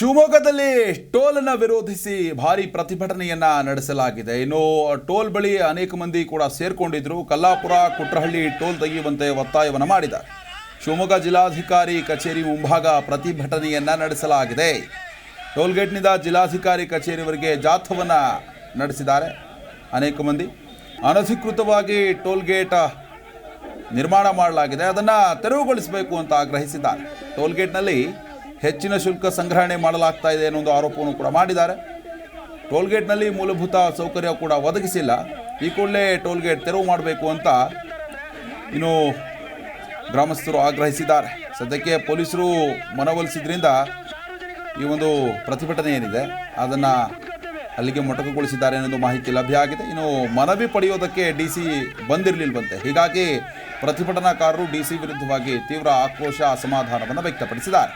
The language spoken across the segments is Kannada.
ಶಿವಮೊಗ್ಗದಲ್ಲಿ ಟೋಲ್ ಅನ್ನು ವಿರೋಧಿಸಿ ಭಾರಿ ಪ್ರತಿಭಟನೆಯನ್ನ ನಡೆಸಲಾಗಿದೆ. ಇನ್ನು ಟೋಲ್ ಬಳಿ ಅನೇಕ ಮಂದಿ ಕೂಡ ಸೇರ್ಕೊಂಡಿದ್ರು. ಕಲ್ಲಾಪುರ ಕುಟ್ರಹಳ್ಳಿ ಟೋಲ್ ತೆಗೆಯುವಂತೆ ಒತ್ತಾಯವನ್ನು ಮಾಡಿದ್ದಾರೆ. ಶಿವಮೊಗ್ಗ ಜಿಲ್ಲಾಧಿಕಾರಿ ಕಚೇರಿ ಮುಂಭಾಗ ಪ್ರತಿಭಟನೆಯನ್ನ ನಡೆಸಲಾಗಿದೆ. ಟೋಲ್ ಗೇಟ್ನಿಂದ ಜಿಲ್ಲಾಧಿಕಾರಿ ಕಚೇರಿವರೆಗೆ ಜಾಥವನ್ನು ನಡೆಸಿದ್ದಾರೆ. ಅನೇಕ ಮಂದಿ ಅನಧಿಕೃತವಾಗಿ ಟೋಲ್ ಗೇಟ್ ನಿರ್ಮಾಣ ಮಾಡಲಾಗಿದೆ, ಅದನ್ನು ತೆರವುಗೊಳಿಸಬೇಕು ಅಂತ ಆಗ್ರಹಿಸಿದ್ದಾರೆ. ಟೋಲ್ ಗೇಟ್ನಲ್ಲಿ ಹೆಚ್ಚಿನ ಶುಲ್ಕ ಸಂಗ್ರಹಣೆ ಮಾಡಲಾಗ್ತಾ ಇದೆ ಅನ್ನೋ ಒಂದು ಆರೋಪವನ್ನು ಕೂಡ ಮಾಡಿದ್ದಾರೆ. ಟೋಲ್ಗೇಟ್ನಲ್ಲಿ ಮೂಲಭೂತ ಸೌಕರ್ಯ ಕೂಡ ಒದಗಿಸಿಲ್ಲ. ಈ ಕೂಡಲೇ ಟೋಲ್ಗೇಟ್ ತೆರವು ಮಾಡಬೇಕು ಅಂತ ಇನ್ನು ಗ್ರಾಮಸ್ಥರು ಆಗ್ರಹಿಸಿದ್ದಾರೆ. ಸದ್ಯಕ್ಕೆ ಪೊಲೀಸರು ಮನವೊಲಿಸಿದ್ರಿಂದ ಈ ಒಂದು ಪ್ರತಿಭಟನೆ ಏನಿದೆ ಅದನ್ನು ಅಲ್ಲಿಗೆ ಮೊಟಕುಗೊಳಿಸಿದ್ದಾರೆ ಅನ್ನೋದು ಮಾಹಿತಿ ಲಭ್ಯ ಆಗಿದೆ. ಇನ್ನು ಮನವಿ ಪಡೆಯೋದಕ್ಕೆ DC ಬಂದಿರಲಿಲ್ವಂತೆ. ಹೀಗಾಗಿ ಪ್ರತಿಭಟನಾಕಾರರು DC ವಿರುದ್ಧವಾಗಿ ತೀವ್ರ ಆಕ್ರೋಶ ಅಸಮಾಧಾನವನ್ನು ವ್ಯಕ್ತಪಡಿಸಿದ್ದಾರೆ.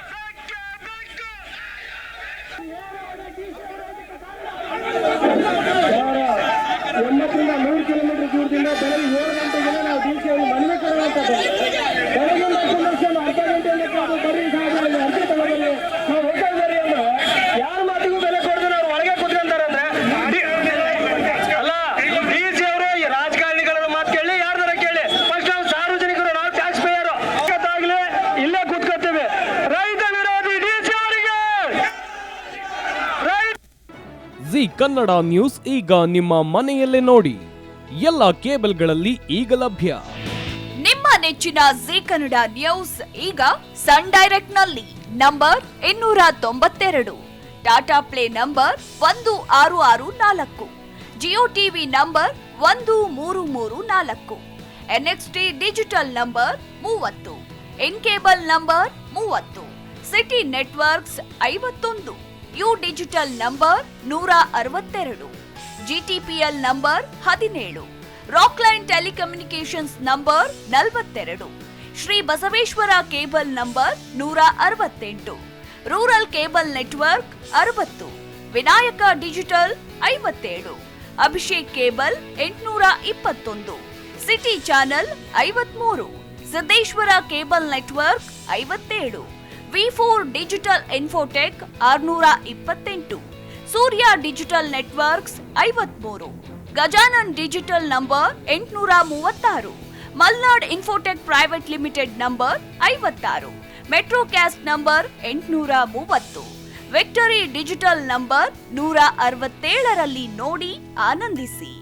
ಜಿ ಕನ್ನಡ ನ್ಯೂಸ್ ಈಗ ನಿಮ್ಮ ಮನೆಯಲ್ಲೇ ನೋಡಿ. ಎಲ್ಲ ಕೇಬಲ್ಗಳಲ್ಲಿ ಈಗ ಲಭ್ಯ. ನಿಮ್ಮ ನೆಚ್ಚಿನ ಜಿ ಕನ್ನಡ ನ್ಯೂಸ್ ಈಗ ಸನ್ ಡೈರೆಕ್ಟ್ ನಲ್ಲಿ number 292, Tata play number 1664, Jio TV number 1334, NXT digital number 30, in cable number 30, city networks 51, U digital number 162, GTPL number 17, Rockline telecommunications number 42, Shri Basaveshwara cable number 168, rural cable network 60, Vinayaka digital 57, Abhishek cable 821, city channel 53, Siddeshwara cable network 57, V4 digital Infotech 628, Surya digital networks 53, Gajanan digital number 836, Malnad infotech private limited number 56, Metrocast number 830, Victory digital number 167ರಲ್ಲಿ ನೋಡಿ ಆನಂದಿಸಿ.